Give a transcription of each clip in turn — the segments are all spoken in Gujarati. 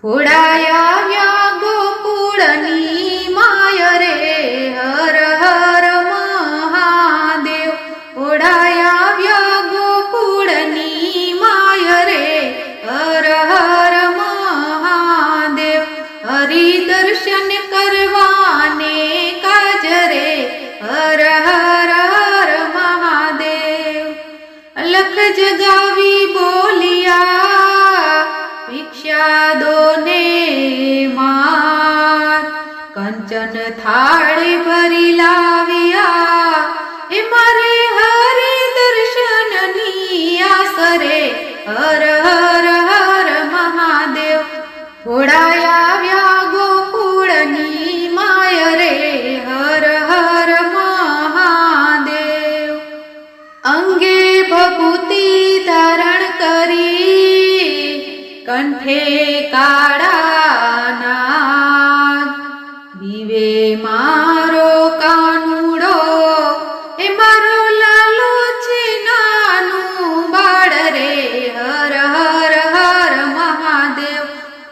ફોડાયા ગોકુળની માય રે, હર હર મહાદેવ. ફોડાયા ગોકુળની માય રે, હર હર મહાદેવ. હરિ દર્શન કરવાને કાજ રે, હર હર હર મહાદેવ. અલખ જગાવી બોલિયા, ભિક્ષા દો ને માત. કંચન થાળી ભરી લાવ્યા, હે મારે હરિ દર્શનની આસ રે, હર હર હર મહાદેવ. ફોડાયા ગોકુળની માય રે, હર હર મહાદેવ. અંગે ભભૂતિ ધારણ કરી, કંઠે કાળા નાગ. દીવે મારો કાનુડો, એ મારો લાલો છે નાનું બાળ રે, હર હર હર મહાદેવ.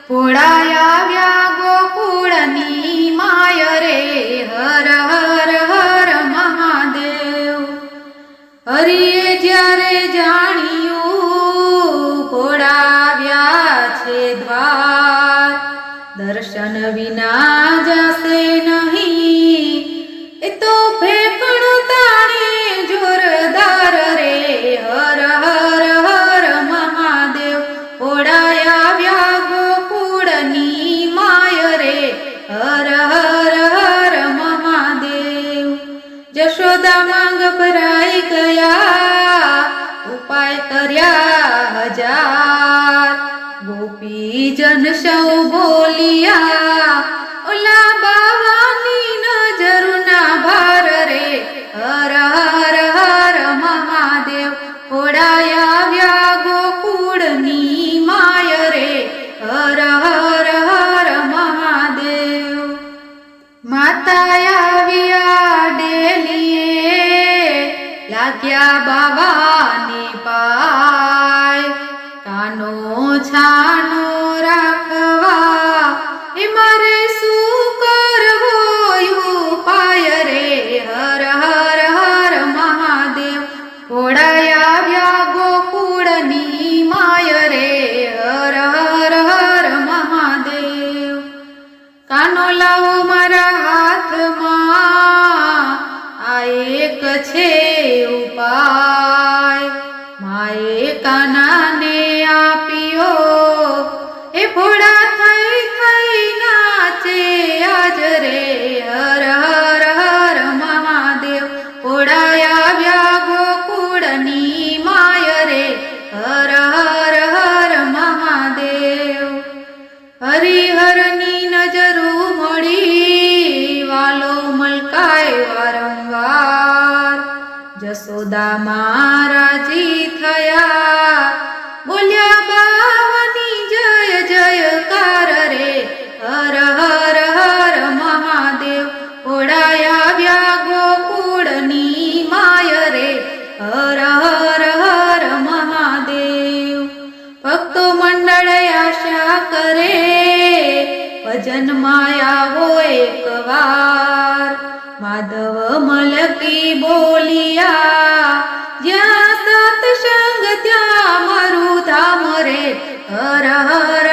ફોડાયા ગોકુળની માય રે, હર હર હર મહાદેવ. હરિએ જ્યારે જાણ્યું ફોડાવ્યા છે દ્વાર, દર્શન વિના જશે નહીં, એ તો ફેંકણું તાણે જોરદાર રે, હર હર હર મહાદેવ. ફોડાયા ગોકુળની માય રે, હર હર હર મહાદેવ. જશોદા માંગ ભરાઈ ગયા, ઉપાય કર્યા હજાર. ગોપીજન સૌ બોલિયા, ઓલા બાવાની નજર ના ભાર રે, હર હર હર મહાદેવ. ફોડાયા ગોકુળની માય રે, હર હર હર મહાદેવ. માતા આવ્યા ડેલીએ, લાગ્યા બાવાને પાય. કાનો છાનો રાખવા, એ મારે શું કરવો ઉપાય રે, હર હર હર મહાદેવ. ફોડાયા ગોકુળની માય રે, હર હર હર મહાદેવ. કાનો લાવો મારા હાથમાં, આ એક છે ઉપાય. માએ કાનાને આપ્યો, એ ફોડા થઈ થઈ નાચે આજ રે, હર હર હર મહાદેવ. ફોડાયા ગોકુળની માય રે, હર હર હર મહાદેવ. હરિહરની નજરું મળી, વાલો મલકાય વારંવાર. જશોદા મહારાજી થયા, બોલ્યા બાવાની જય જયકાર રે, હર હર હર મહાદેવ. ફોડાયા ગોકુળની માય રે, હર હર હર મહાદેવ. ભક્તો મંડળ આશા કરે, ભજનમાં આવો એકવાર. માધવ મલકી બોલિયા, જ્યાં સત્સંગ ત્યાં મારું ધામ રે, હર હર